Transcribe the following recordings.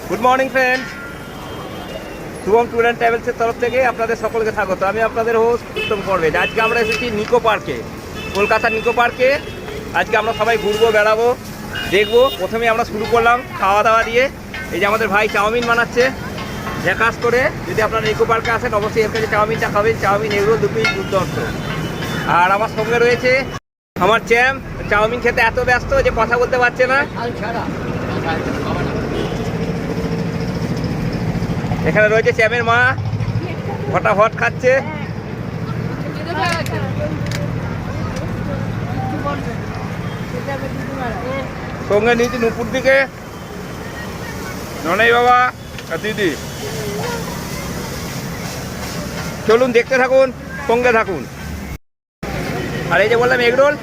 Good morning friends, Shubham tour and ট্রাভেলসের তরফ থেকে আপনাদের সকলকে স্বাগত। আমি আপনাদের হোস্ট উত্তম পর্বেজ। আজকে আমরা এসেছি নিকো পার্কে, কলকাতার নিকো পার্কে। আজকে আমরা সবাই ঘুরবো, বেড়াবো, দেখবো। প্রথমে আমরা শুরু করলাম খাওয়া দাওয়া দিয়ে। এই যে আমাদের ভাই চাউমিন বানাচ্ছে ঝাকাস করে। যদি আপনারা নিকো পার্কে আসেন অবশ্যই এর কাছে চাউমিনটা খাবেন। চাউমিন এগরোল দুটোই দুর্দান্ত। আর আমার সঙ্গে রয়েছে আমার চ্যাম, চাউমিন খেতে এত ব্যস্ত যে কথা বলতে পারছে না। এখানে রয়েছে চ্যামের মা, ফটাফট খাচ্ছে। সঙ্গে নিয়েছি নুপুর দিকে ননাই বাবা আর দিদি। চলুন দেখতে থাকুন, সঙ্গে থাকুন। আর এই যে বললাম এগরোল,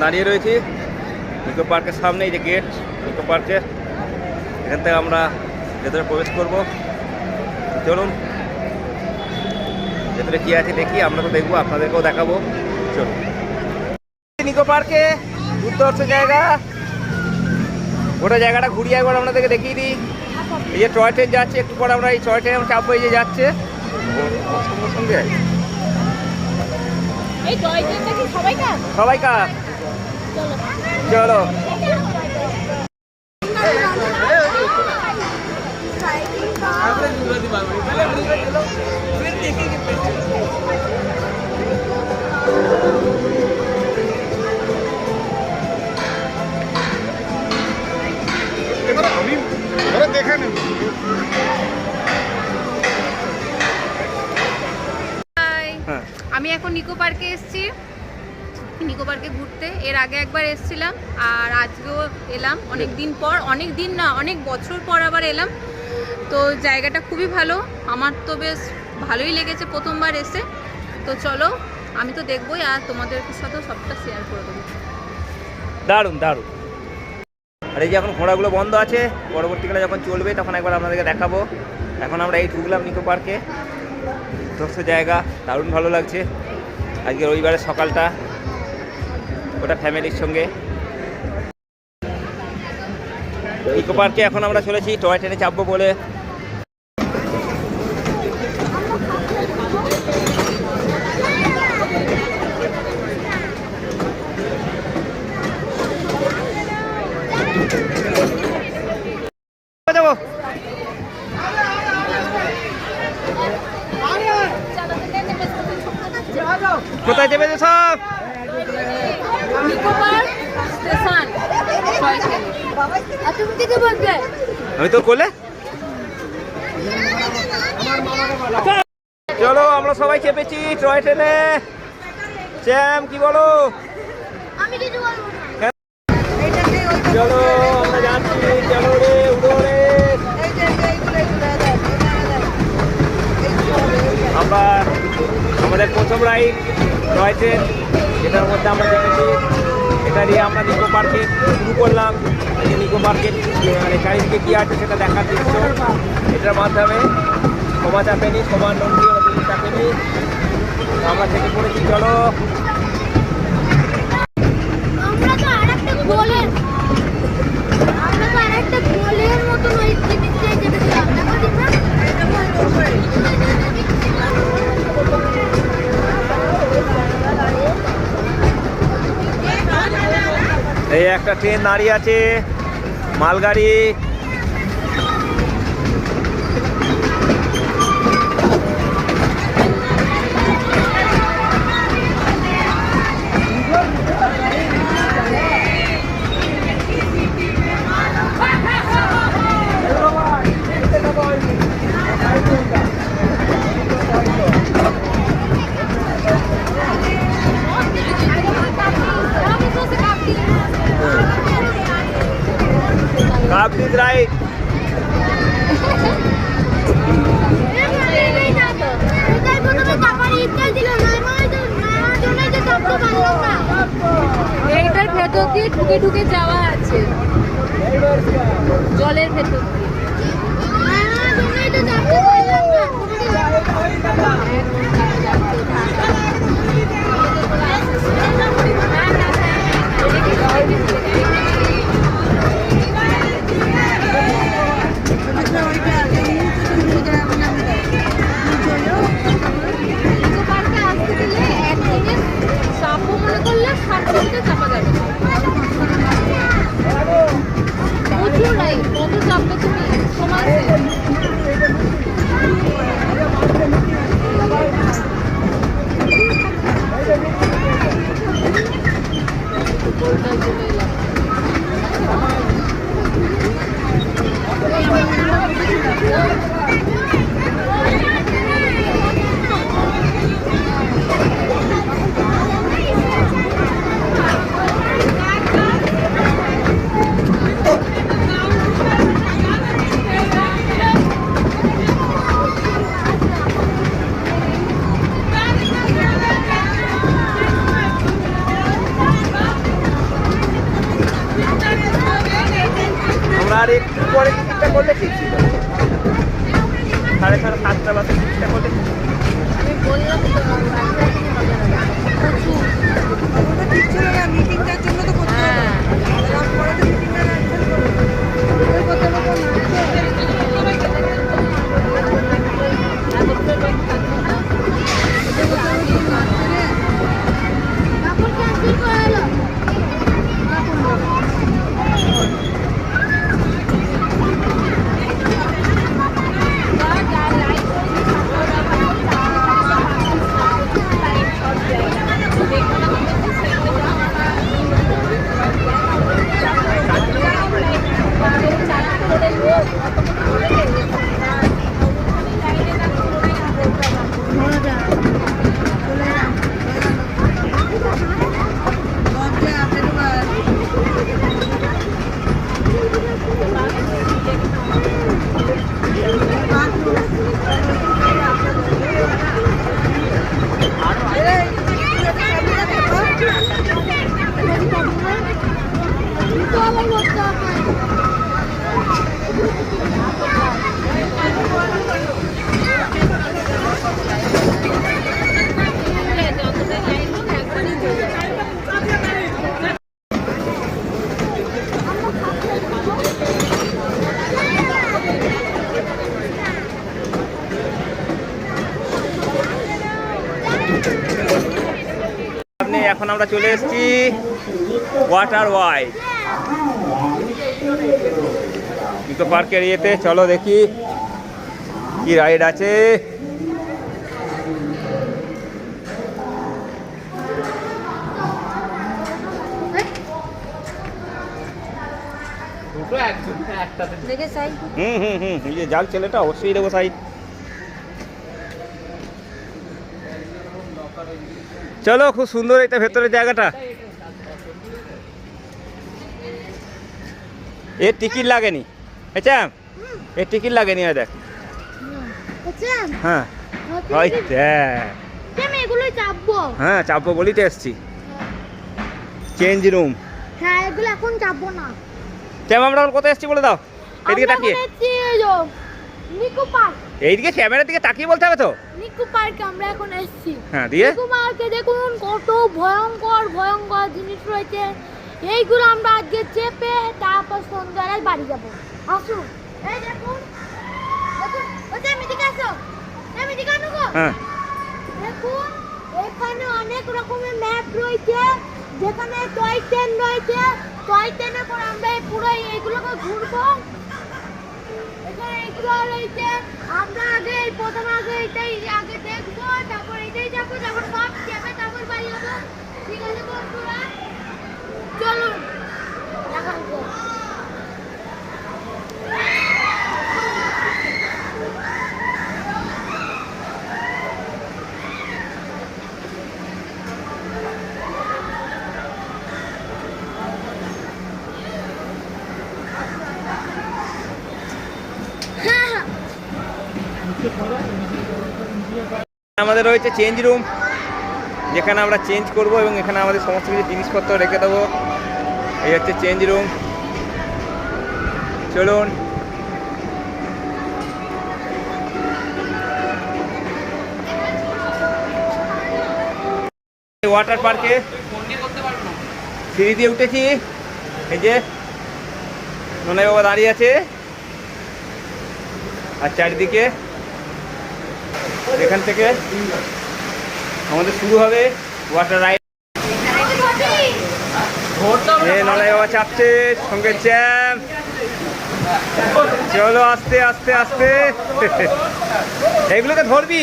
দাঁড়িয়ে রয়েছি নিকো পার্কের সামনে। এই যে গেট নিকো পার্কের, এখান থেকে আমরা ভেতরে প্রবেশ করব। চলুন ভেতরে কি আছে দেখি। আমরা তো দেখবো, আপনাদেরকেও দেখাবো। চলুন নিকো পার্কে, দুর্ধর্ষ জায়গা। ওটা জায়গাটা ঘুরিয়ে একবার আপনাদেরকে দেখিয়ে দিই। এই যে টয় ট্রেন যাচ্ছে, একটু পরে আমরা এই টয় ট্রেন চাপবো। এই যে যাচ্ছে সঙ্গে সবাইকার। চলো দেখে নেব। আমি এখন নিকো পার্কে এসেছি, নিকো পার্কে ঘুরতে। এর আগে একবার এসেছিলাম আর আজকেও এলাম। অনেক দিন পর, অনেক দিন না অনেক বছর পর আবার এলাম। তো জায়গাটা খুবই ভালো, আমার তো বেশ ভালোই লেগেছে প্রথমবার এসে। তো চলো, আমি তো দেখবোই আর তোমাদের সাথেও সবটা শেয়ার করে দেবো। দারুণ দারুণ। আর এই যে এখন ঘোড়াগুলো বন্ধ আছে, পরবর্তীকালে যখন চলবে তখন একবার আপনাদেরকে দেখাবো। এখন আমরা এই ঢুকলাম নিকো পার্কে। দর্শ জায়গা, দারুণ ভালো লাগছে। আজকে রবিবারের সকালটা, ওটা ফ্যামিলির সঙ্গে। নিকো পার্কে এখন আমরা চলেছি টয় ট্রেনে চাপবো বলে। যাবো কোথায় চেপেছে সব? আমি তো কোলে। চলো আমরা সবাই চেপেছি টয় ট্রেনে। চ্যাম কি বলো? চলো আমরা যাচ্ছি। চলো রে, উড়ো রে। আমরা আমাদের প্রথম রাইড টয় ট্রেন, এটার মধ্যে আমরা চেপেছি। এটা দিয়ে আমরা নিকো পার্কে শুরু করলাম। এই নিকো পার্কের মানে চারিদিকে কী আছে সেটা দেখার দৃশ্য। এটার মাধ্যমে সভা চাপেনি, সবার নন্দী চাপেনি, আমরা থেকে পড়েছি। চলো এই একটা ট্রেন দাঁড়িয়ে আছে, মালগাড়ি। কাবলিজ রাইড। এইটার ভেতর দিয়ে ঢুকে ঢুকে যাওয়া আছে, জলের ভেতর দিয়ে। আর একটু পরে টিকিটটা করলে ঠিক ছিল, 7:30 বাজে টিকিটটা করলে আমি বললাম তো ঠিক ছিল না, মিটিংটার জন্য তো করতে হবে। পরে তো মিটিংটা এখন আমরা চলে এসেছি ওয়াটার ওয়াইড ইকো পার্কের ইয়েতে। চলো দেখি কি রাইড আছে। এই যে যার ছেলেটা অবশ্যই দেবো সাইড। চলো, খুব সুন্দর এটা ভেতরের জায়গাটা। এর টিকিট লাগেনি, আচ্ছা এর টিকিট লাগেনি। দেখ হ্যাঁ হ্যাঁ চাপবো বলেই তো এসছি। চেঞ্জ রুম, হ্যাঁ এগুলো এখন যাবো না। কেমন আমরা কোথায় এসছি বলে দাও। এদিকে তাকিয়ে, নিকো পার্ক। এইদিকে ক্যামেরার দিকে তাকিয়ে বলতে হবে তো। নিকো পার্কে আমরা এখন এসেছি। হ্যাঁ দিয়ে নিকো পার্কে দেখুন কত ভয়ঙ্কর ভয়ঙ্কর জিনিস রয়েছে। এইগুলো আমরা আজকে চেপে তারপর সন্ধ্যাবেলায় বাড়ি যাবো। আসুন, এই দেখুন দেখুন, ওটা মিটিকে আসো, এই মিটিকে আনো গো। হ্যাঁ দেখুন এখানে অনেক রকমের ম্যাপ রয়েছে, যেখানে টয় ট্রেন রয়েছে। টয় ট্রেনে করে আমরা পুরো এইগুলোকে ঘুরবো। এখানে এইগুলো রয়েছে, আমরা আগে প্রথম আগে এটাই আগে দেখবো, তারপর এটাই যাবো, তারপর সব চেপে তারপর বাড়ি যাবো। ঠিক আছে বন্ধুরা, চলুন দেখা হচ্ছে। আমাদের রয়েছে চেঞ্জ রুম, যেখানে আমরা চেঞ্জ করব এবং এখানে আমাদের সমস্ত কিছু জিনিসপত্র রেখে দেবো। এই হচ্ছে চেঞ্জ রুম, চলুন। ওয়াটার পার্কে সিঁড়ি দিয়ে উঠেছি, এই যে ননাই বাবা দাঁড়িয়ে আছে, আর চারিদিকে এখান থেকে আমাদের শুরু হবে ওয়াটার রাইড। ননাই বাবা চাপছে, সঙ্গে জ্যাম। চলো আস্তে আস্তে আস্তে, এইগুলোকে ধরবি।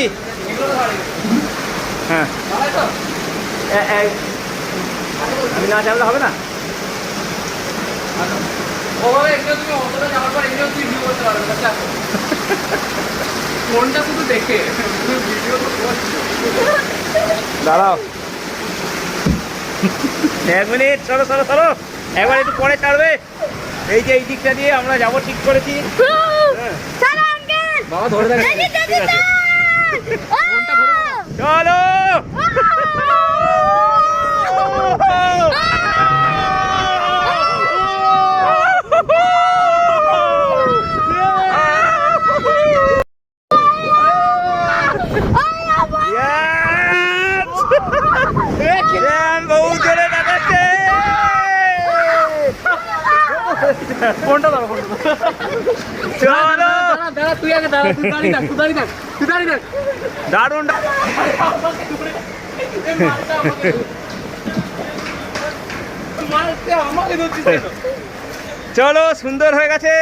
হ্যাঁ, আমি না চাপলে হবে না। ফোনটা শুধু দেখে দাঁড়াও 1 মিনিট, চলো চলো চলো, একবার একটু পরে ছাড়বে। এই যে এই দিকটা দিয়ে আমরা যাবো ঠিক করেছি। বাবা ধরে দেখ, ঠিক আছে চলো। বহু জোরে দেখাচ্ছে। ফোনটা দাও, চলো, দাঁড়া তুই আগে দাঁড়া, তুই দাঁড়িয়ে থাক, তুই দাঁড়িয়ে থাক, তুই দাঁড়িয়ে থাক। দারুণ। চলো, সুন্দর হয়ে গেছে।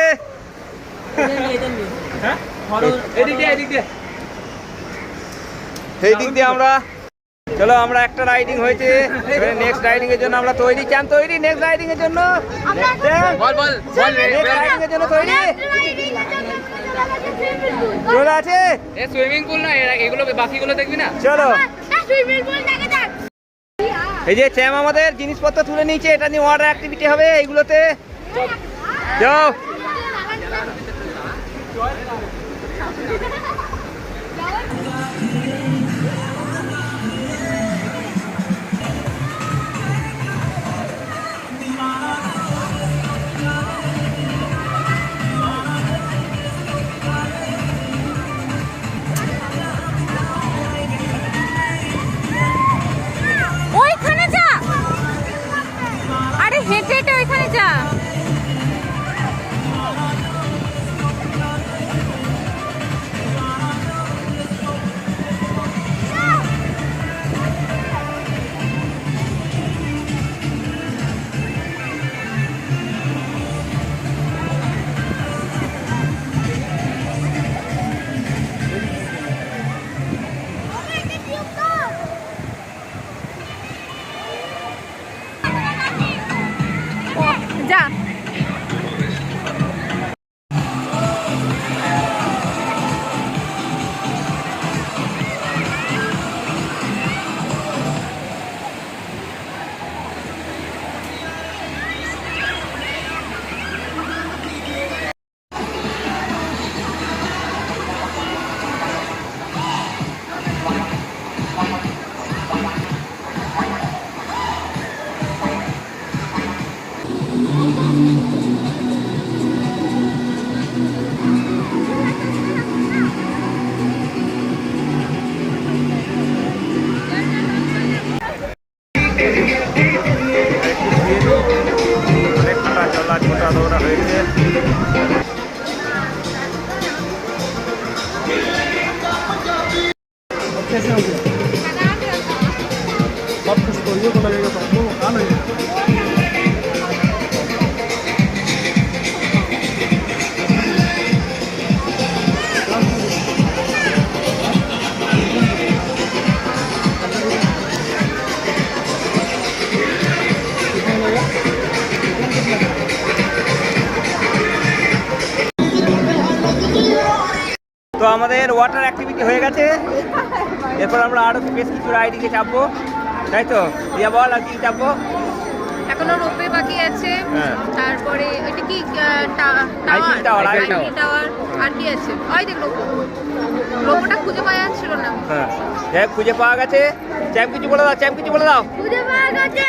এই দিক দিয়ে আমরা, চলো আমরা একটা রাইডিং হয়েছে, নেক্সট রাইডিং এর জন্য আমরা তৈরি। চ্যাম তৈরি নেক্সট রাইডিং এর জন্য? বল বল বল, নেক্সট রাইডিং এর জন্য তৈরি? চলে আছে। এ সুইমিং পুল না, এগুলো বাকিগুলো দেখবি না। চলো, এই যে চ্যাম আমাদের জিনিসপত্র তুলে নিয়েছে, এটা নিয়ে ওয়াটার অ্যাক্টিভিটি হবে এইগুলোতে। যাও। ওইখানে যা, আরে হেঁটে হেঁটে ওইখানে যা। যা। অনেক ঠান্ডা, চলা ছোটা দৌড়া হয়েছে। सब कुछ तो ये तो लगेगा तुमको, हाँ नहीं। তো আমাদের ওয়াটার অ্যাক্টিভিটি হয়ে গেছে, এরপর আমরা আরো বেশ কিছু রাইডিংয়ে চাপবো, তাই তো? দিয়া বল, আর কি চাপবো? এখনো রোপে পাখি আছে, হ্যাঁ। তারপরে এটা কি Eiffel Tower, Eiffel Tower tower, আর কি আছে ওই দেখ লোকটা খুঁজে পাওয়া যাচ্ছিল না। হ্যাঁ যাই হোক, খুঁজে পাওয়া গেছে। চ্যাম্প কিছু বলে দাও, চ্যাম্প কিছু বলে দাও। খুঁজে পাওয়া গেছে,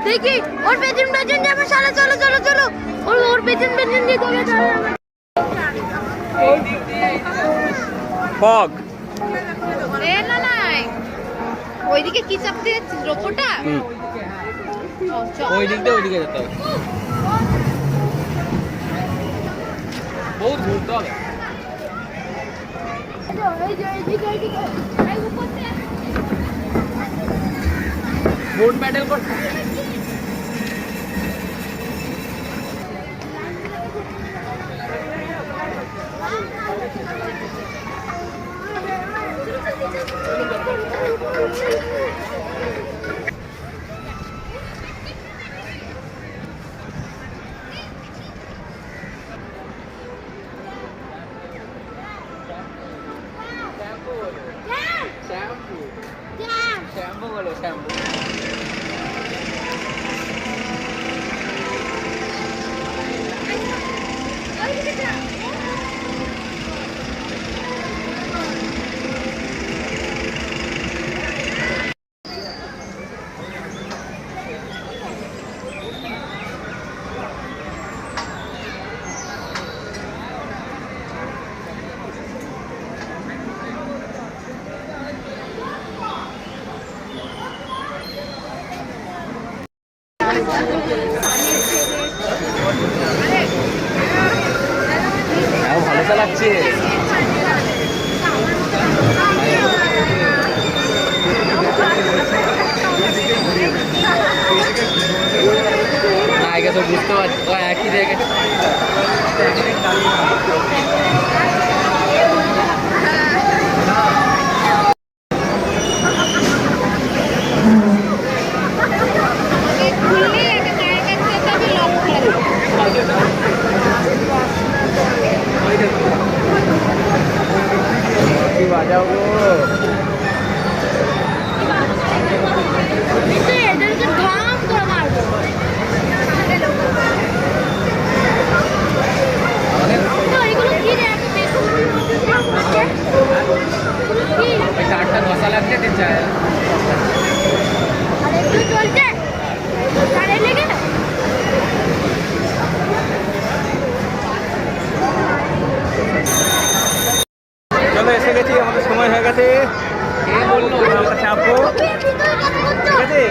দেখি ওর পেছন পেছন যাবে, চলো চলো চলো চলো, ওর পেছন পেছন যেতে হবে, চলো। ফগ। এ না নাই ওইদিকে কি চাপতে যাচ্ছিস লোকটা? ওই দিক দিয়ে ওইদিকে যেতে হবে, বহুত ঘুরতে হবে। এই যে এইদিকে এইদিকে এই উপর থেকে বোট প্যাডেল করতে শ্যাম্পু বলো, শ্যাম্পু। ভালো চালাচ্ছে। না আগে তো বুঝতে পারছি ও একই জায়গায়। বাজাও গো। এদেরকে ধাম করে মারবো। তো এগুলো কি রে? ওই কাঠটা ধসা লাগছে দিন চায়। আর এগুলো চলছে তারে লেগে চলো এসে গেছি, আমাদের সময় হয়ে গেছে। কে বললো? আমরা চাপবো, ঠিক আছে?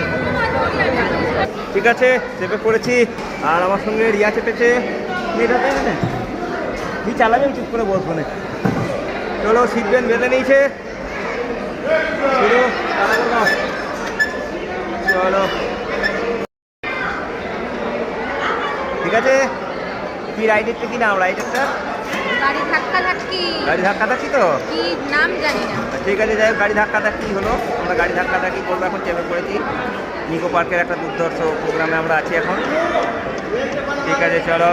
ঠিক আছে, চেপে পড়েছি। আর আমার সঙ্গে রিয়া চেপেছে। তুই চালাবি, আমি চুপ করে বসবো না। চলো, সিট বেল্ট বেঁধে নিয়েছে। শুরু, চালাবো না। চলো, ঠিক আছে। কি রাইডেরটা, কি নাম রাইডেরটা? গাড়ি ধাক্কা ধাক্কি, গাড়ি ধাক্কা ধাক্কি তো? কি নাম জানি না। ঠিক আছে, যাই হোক, গাড়ি ধাক্কা ধাক্কি হলো। আমরা গাড়ি ধাক্কা ধাক্কি করবো, এখন চেপে পড়েছি। নিকো পার্কের একটা দুর্ধর্ষ প্রোগ্রামে আমরা আছি এখন। ঠিক আছে, চলো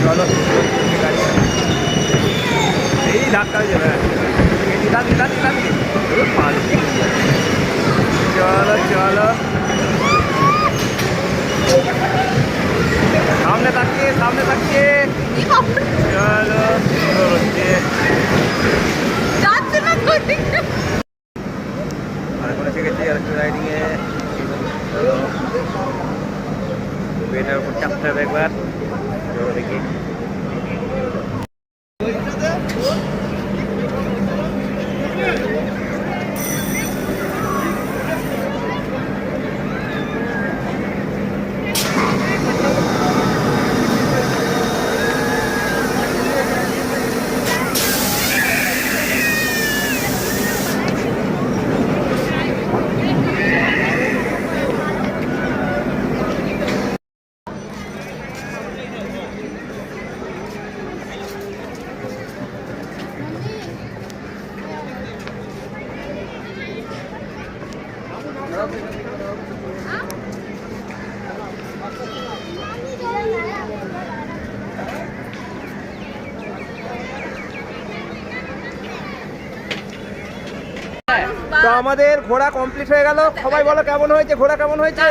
চলো। এই ধাক্কা হয়ে যাবে। চলো চলো, সামনে তাকিয়ে, সামনে তাকিয়ে। চলো হচ্ছে যাচ্ছে না গতি। আর কোনো শিখেছি আর একটু রাইডিংয়ে। চলো, এটার উপর চাপতে হবে একবার। চলো দেখি। তো আমাদের ঘোরা কমপ্লিট হয়ে গেল। সবাই বলো কেমন হয়েছে, ঘোরা কেমন হয়েছে?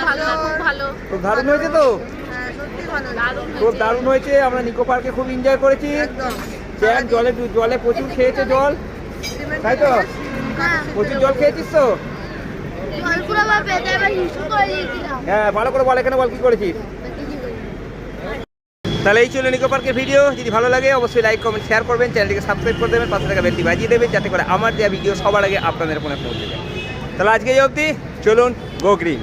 ভালো, খুব ভালো। খুব দারুণ হয়েছে তো, হ্যাঁ, সত্যি ভালো খুব দারুণ হয়েছে। আমরা নিকো পার্কে খুব এনজয় করেছি। একদম জ্যাক জলে প্রচুর খেয়েছে জল, তাই তো? প্রচুর জল খেয়েছিস তো? জল পুরো আমার পেটে এবার হিসু করে দিয়েছিলাম হ্যাঁ, ভালো করে বল, এখানে বল কি করেছিস। তাহলে এই ছিল নিকো পার্কের ভিডিও। যদি ভালো লাগে অবশ্যই লাইক কমেন্ট শেয়ার করবেন, চ্যানেলটিকে সাবস্ক্রাইব করে দেবেন, পাশে থাকা বেলটি বাজিয়ে দেবেন যাতে করে আমার দেওয়া ভিডিও সবার আগে আপনাদের ফোনে পৌঁছে যায়। তাহলে আজকে এই অবধি, চলুন গো গ্রিন।